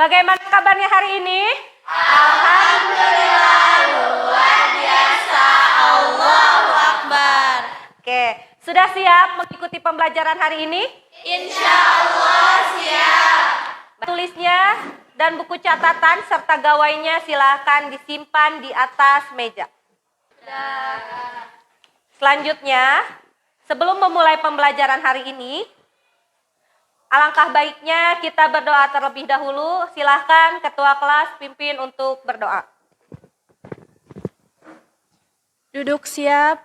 Bagaimana kabarnya hari ini? Alhamdulillah, luar biasa, Allahu Akbar. Oke, sudah siap mengikuti pembelajaran hari ini? Insya Allah siap. Tulisnya dan buku catatan serta gawainya silakan disimpan di atas meja. Selanjutnya, sebelum memulai pembelajaran hari ini, alangkah baiknya kita berdoa terlebih dahulu. Silahkan ketua kelas pimpin untuk berdoa. Duduk siap.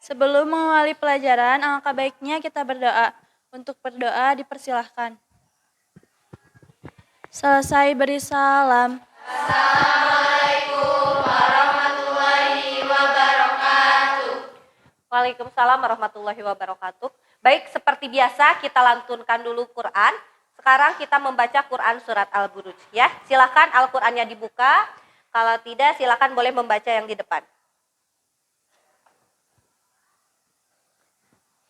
Sebelum mengawali pelajaran, alangkah baiknya kita berdoa. Untuk berdoa dipersilahkan. Selesai beri salam. Assalamualaikum warahmatullahi wabarakatuh. Waalaikumsalam warahmatullahi wabarakatuh. Baik, seperti biasa kita lantunkan dulu Quran. Sekarang kita membaca Quran surat Al-Buruj ya. Silakan Al-Qur'annya dibuka. Kalau tidak silakan boleh membaca yang di depan.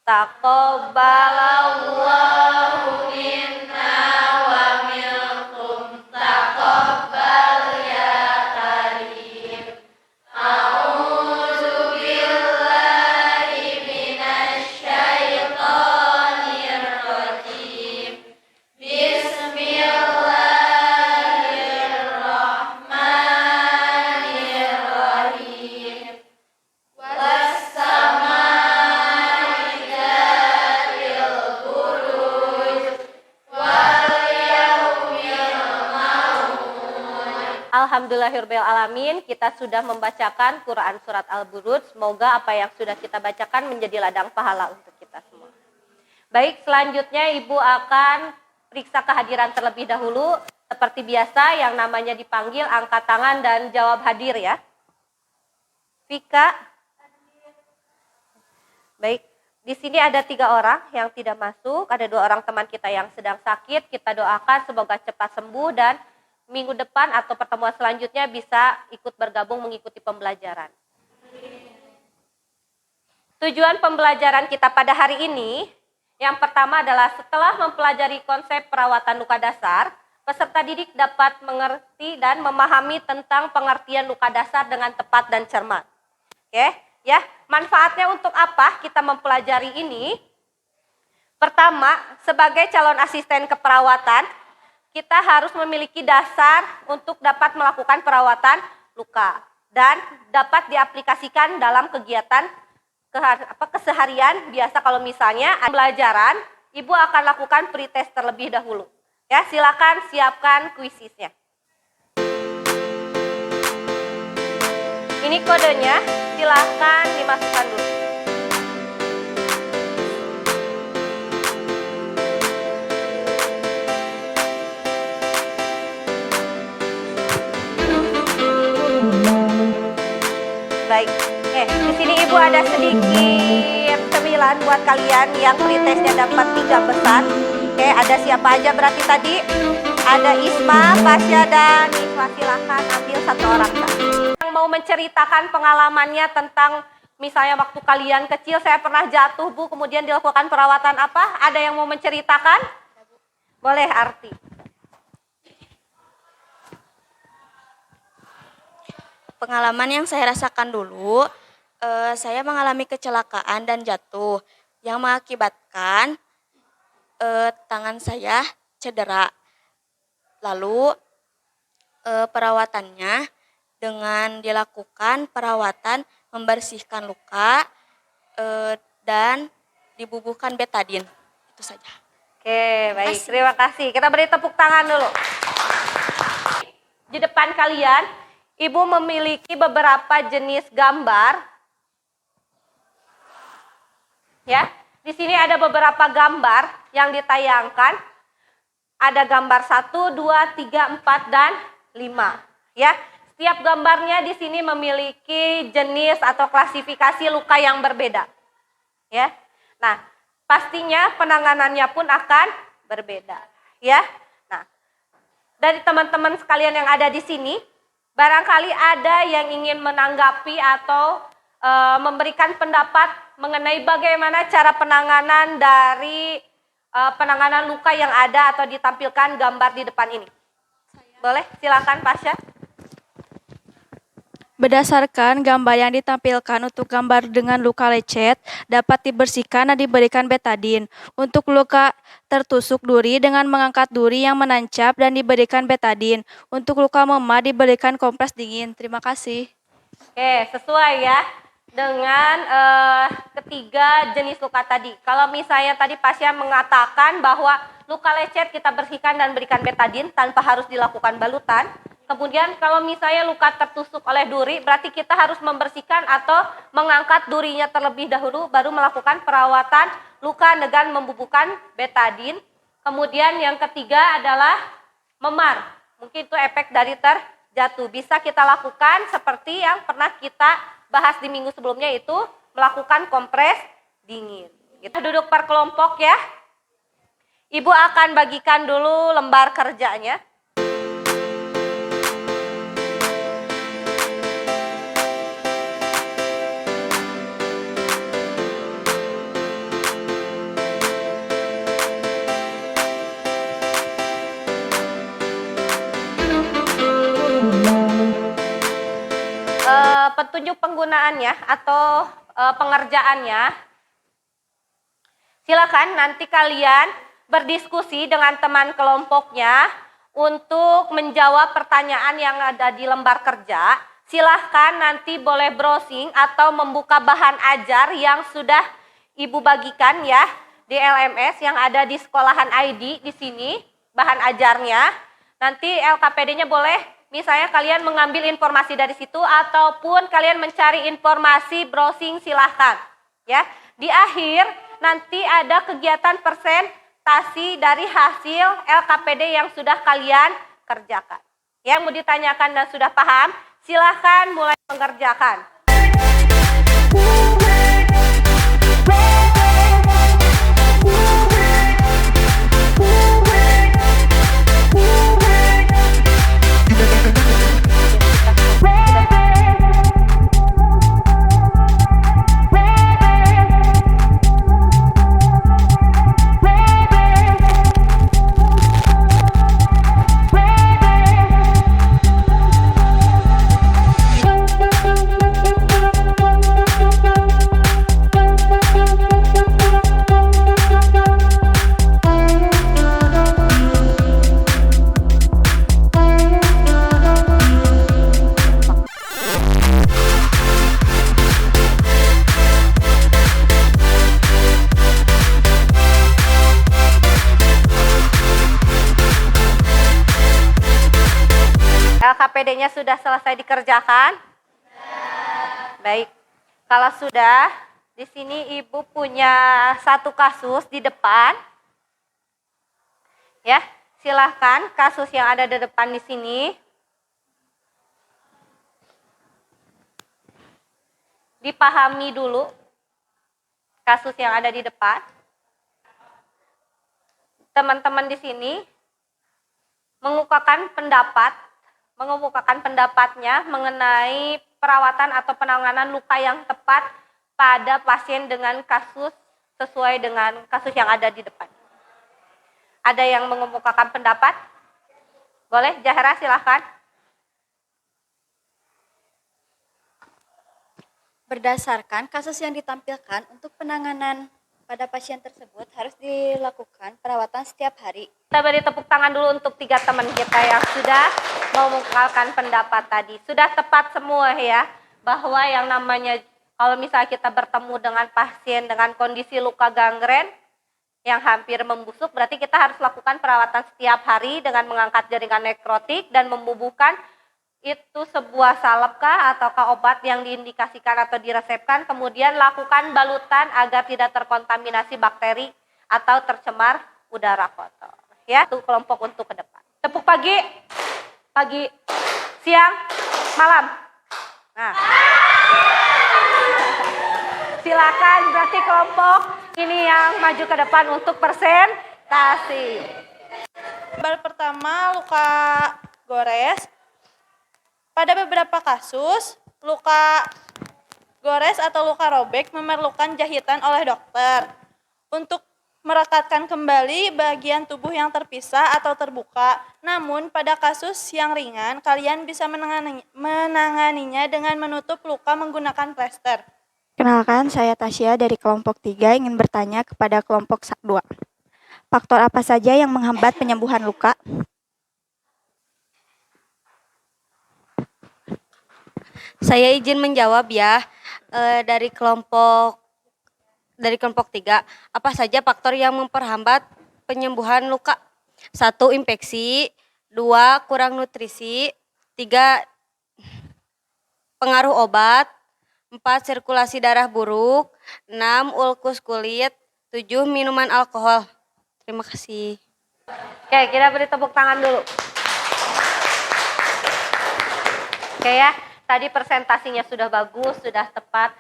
Taqabbalallahu minna wa minkum taqabbal ya karim. A'udzu billahi minasyaitonir rajim. Bismillahirrahmanirrahim. Alhamdulillahirabbil alamin, kita sudah membacakan Quran surat Al-Buruj. Semoga apa yang sudah kita bacakan menjadi ladang pahala untuk kita semua. Baik, selanjutnya Ibu akan periksa kehadiran terlebih dahulu. Seperti biasa yang namanya dipanggil angkat tangan dan jawab hadir ya. Vika. Baik, di sini ada 3 orang yang tidak masuk, ada 2 orang teman kita yang sedang sakit. Kita doakan semoga cepat sembuh dan minggu depan atau pertemuan selanjutnya bisa ikut bergabung mengikuti pembelajaran. Tujuan pembelajaran kita pada hari ini, yang pertama adalah setelah mempelajari konsep perawatan luka dasar, peserta didik dapat mengerti dan memahami tentang pengertian luka dasar dengan tepat dan cermat. Oke, ya, manfaatnya untuk apa kita mempelajari ini? Pertama, sebagai calon asisten keperawatan, kita harus memiliki dasar untuk dapat melakukan perawatan luka dan dapat diaplikasikan dalam kegiatan keseharian. Biasa kalau misalnya pembelajaran, Ibu akan lakukan pretest terlebih dahulu. Ya, silakan siapkan kuisisnya. Ini kodenya, silakan dimasukkan dulu. Baik, di sini Ibu ada sedikit cemilan buat kalian yang pretestnya dapat 3 besar. Ada siapa aja berarti tadi? Ada Isma, Pasya, dan Isma. Silahkan ambil 1 orang. Yang mau menceritakan pengalamannya tentang misalnya waktu kalian kecil, saya pernah jatuh Bu, kemudian dilakukan perawatan apa? Ada yang mau menceritakan? Boleh, Arti. Pengalaman yang saya rasakan dulu, saya mengalami kecelakaan dan jatuh yang mengakibatkan tangan saya cedera. Lalu perawatannya dengan dilakukan perawatan membersihkan luka dan dibubuhkan betadin. Itu saja. Oke, baik. Terima kasih. Kita beri tepuk tangan dulu. Di depan kalian, Ibu memiliki beberapa jenis gambar. Ya, di sini ada beberapa gambar yang ditayangkan. Ada gambar 1, 2, 3, 4, dan 5. Ya, setiap gambarnya di sini memiliki jenis atau klasifikasi luka yang berbeda. Ya, nah pastinya penanganannya pun akan berbeda. Ya, nah dari teman-teman sekalian yang ada di sini, barangkali ada yang ingin menanggapi atau memberikan pendapat mengenai bagaimana cara penanganan dari penanganan luka yang ada atau ditampilkan gambar di depan ini. Boleh, silakan Pasha. Berdasarkan gambar yang ditampilkan untuk gambar dengan luka lecet dapat dibersihkan dan diberikan betadin. Untuk luka tertusuk duri dengan mengangkat duri yang menancap dan diberikan betadin. Untuk luka memar diberikan kompres dingin. Terima kasih. Oke, sesuai ya dengan ketiga jenis luka tadi. Kalau misalnya tadi Pasha mengatakan bahwa luka lecet kita bersihkan dan berikan betadin tanpa harus dilakukan balutan. Kemudian kalau misalnya luka tertusuk oleh duri, berarti kita harus membersihkan atau mengangkat durinya terlebih dahulu, baru melakukan perawatan luka dengan membubuhkan betadin. Kemudian yang ketiga adalah memar. Mungkin itu efek dari terjatuh. Bisa kita lakukan seperti yang pernah kita bahas di minggu sebelumnya, itu melakukan kompres dingin. Kita duduk per kelompok ya. Ibu akan bagikan dulu lembar kerjanya. Petunjuk penggunaannya atau pengerjaannya, silakan nanti kalian berdiskusi dengan teman kelompoknya untuk menjawab pertanyaan yang ada di lembar kerja. Silahkan nanti boleh browsing atau membuka bahan ajar yang sudah Ibu bagikan ya di LMS yang ada di sekolahan ID di sini, bahan ajarnya. Nanti LKPD-nya boleh misalnya kalian mengambil informasi dari situ ataupun kalian mencari informasi browsing, silahkan ya. Di akhir nanti ada kegiatan presentasi dari hasil LKPD yang sudah kalian kerjakan. Yang mau ditanyakan dan sudah paham, silahkan mulai mengerjakan. LKPD-nya sudah selesai dikerjakan? Baik. Kalau sudah, di sini Ibu punya satu kasus di depan. Ya, silahkan kasus yang ada di depan di sini. Dipahami dulu kasus yang ada di depan. Teman-teman di sini mengemukakan pendapatnya mengenai perawatan atau penanganan luka yang tepat pada pasien dengan kasus sesuai dengan kasus yang ada di depan. Ada yang mengemukakan pendapat? Boleh, Zahra silahkan. Berdasarkan kasus yang ditampilkan, untuk penanganan pada pasien tersebut harus dilakukan perawatan setiap hari. Kita beri tepuk tangan dulu untuk 3 teman kita yang sudah mengemukakan pendapat tadi. Sudah tepat semua ya, bahwa yang namanya kalau misalnya kita bertemu dengan pasien dengan kondisi luka gangren yang hampir membusuk, berarti kita harus lakukan perawatan setiap hari dengan mengangkat jaringan nekrotik dan membubuhkan itu sebuah salep kah ataukah obat yang diindikasikan atau diresepkan, kemudian lakukan balutan agar tidak terkontaminasi bakteri atau tercemar udara kotor. Ya, itu kelompok untuk ke depan. Tepuk pagi, siang, malam. Nah, silakan berarti kelompok ini yang maju ke depan untuk presentasi. Gambar pertama, luka gores. Pada beberapa kasus, luka gores atau luka robek memerlukan jahitan oleh dokter. Untuk merekatkan kembali bagian tubuh yang terpisah atau terbuka. Namun, pada kasus yang ringan, kalian bisa menanganinya dengan menutup luka menggunakan plester. Kenalkan, saya Tasya dari kelompok 3 ingin bertanya kepada kelompok 2. Faktor apa saja yang menghambat penyembuhan luka? Saya izin menjawab ya. Dari kelompok 3, apa saja faktor yang memperhambat penyembuhan luka? 1. Infeksi. 2. Kurang nutrisi. 3. Pengaruh obat. 4. Sirkulasi darah buruk. 6. Ulkus kulit. 7. Minuman alkohol. Terima kasih. Oke, kita beri tepuk tangan dulu. Oke ya, tadi presentasinya sudah bagus, sudah tepat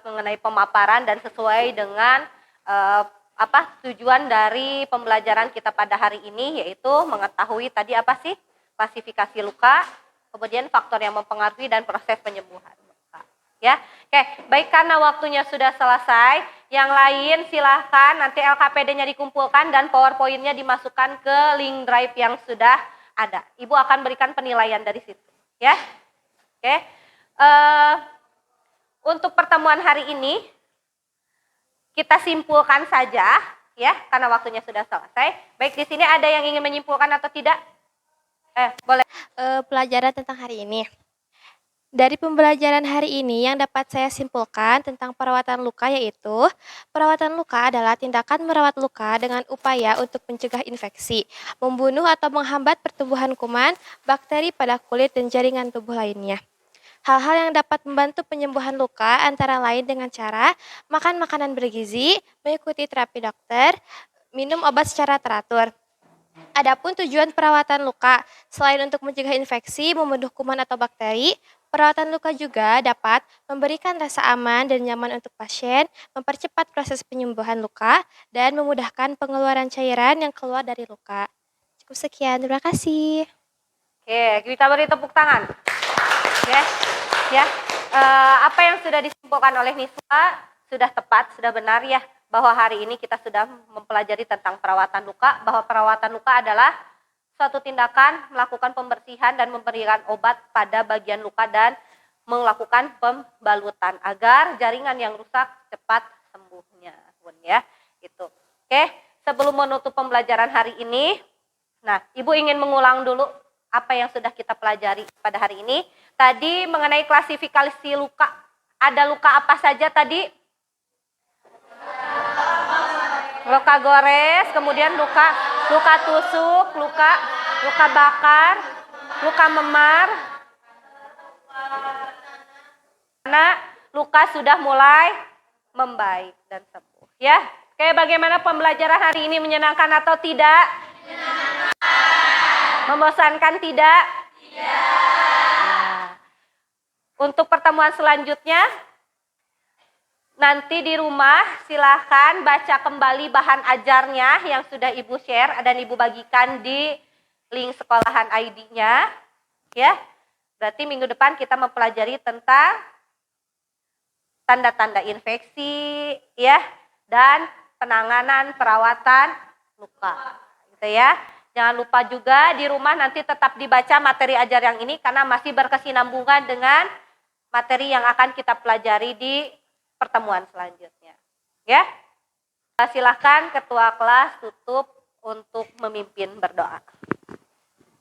mengenai pemaparan dan sesuai dengan tujuan dari pembelajaran kita pada hari ini, yaitu mengetahui tadi apa sih klasifikasi luka, kemudian faktor yang mempengaruhi dan proses penyembuhan luka. Ya, oke, baik, karena waktunya sudah selesai. Yang lain silahkan nanti LKPD-nya dikumpulkan dan PowerPoint-nya dimasukkan ke link drive yang sudah ada. Ibu akan berikan penilaian dari situ, ya. Oke. Untuk pertemuan hari ini kita simpulkan saja, ya, karena waktunya sudah selesai. Baik, di sini ada yang ingin menyimpulkan atau tidak? Boleh. Pelajaran tentang hari ini. Dari pembelajaran hari ini yang dapat saya simpulkan tentang perawatan luka yaitu, perawatan luka adalah tindakan merawat luka dengan upaya untuk mencegah infeksi, membunuh atau menghambat pertumbuhan kuman, bakteri pada kulit dan jaringan tubuh lainnya. Hal-hal yang dapat membantu penyembuhan luka antara lain dengan cara makan makanan bergizi, mengikuti terapi dokter, minum obat secara teratur. Adapun tujuan perawatan luka, selain untuk mencegah infeksi, membunuh kuman atau bakteri, perawatan luka juga dapat memberikan rasa aman dan nyaman untuk pasien, mempercepat proses penyembuhan luka, dan memudahkan pengeluaran cairan yang keluar dari luka. Cukup sekian, terima kasih. Oke, kita beri tepuk tangan. Oke, ya. Apa yang sudah disimpulkan oleh Niswa sudah tepat, sudah benar ya, bahwa hari ini kita sudah mempelajari tentang perawatan luka, bahwa perawatan luka adalah suatu tindakan melakukan pembersihan dan memberikan obat pada bagian luka dan melakukan pembalutan agar jaringan yang rusak cepat sembuhnya, ya. Itu. Oke, sebelum menutup pembelajaran hari ini, nah, Ibu ingin mengulang dulu apa yang sudah kita pelajari pada hari ini. Tadi mengenai klasifikasi luka, ada luka apa saja tadi? Luka gores, kemudian luka tusuk, luka bakar, luka memar. Karena luka sudah mulai membaik dan sembuh, ya. Oke, bagaimana pembelajaran hari ini, menyenangkan atau tidak? Membosankan tidak? Tidak. Untuk pertemuan selanjutnya, nanti di rumah silahkan baca kembali bahan ajarnya yang sudah Ibu share dan Ibu bagikan di link sekolahan ID-nya. Ya, berarti minggu depan kita mempelajari tentang tanda-tanda infeksi, ya, dan penanganan perawatan luka, gitu ya. Jangan lupa juga di rumah nanti tetap dibaca materi ajar yang ini karena masih berkesinambungan dengan materi yang akan kita pelajari di pertemuan selanjutnya. Ya. Silakan ketua kelas tutup untuk memimpin berdoa.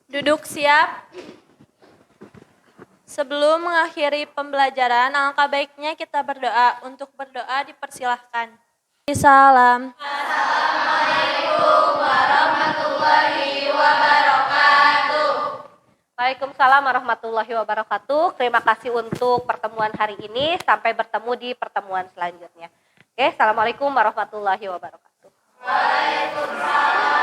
Duduk siap. Sebelum mengakhiri pembelajaran, alangkah baiknya kita berdoa. Untuk berdoa dipersilahkan. Salam. Assalamualaikum warahmatullahi wabarakatuh. Waalaikumsalam warahmatullahi wabarakatuh. Terima kasih untuk pertemuan hari ini. Sampai bertemu di pertemuan selanjutnya. Oke, assalamualaikum warahmatullahi wabarakatuh. Waalaikumsalam.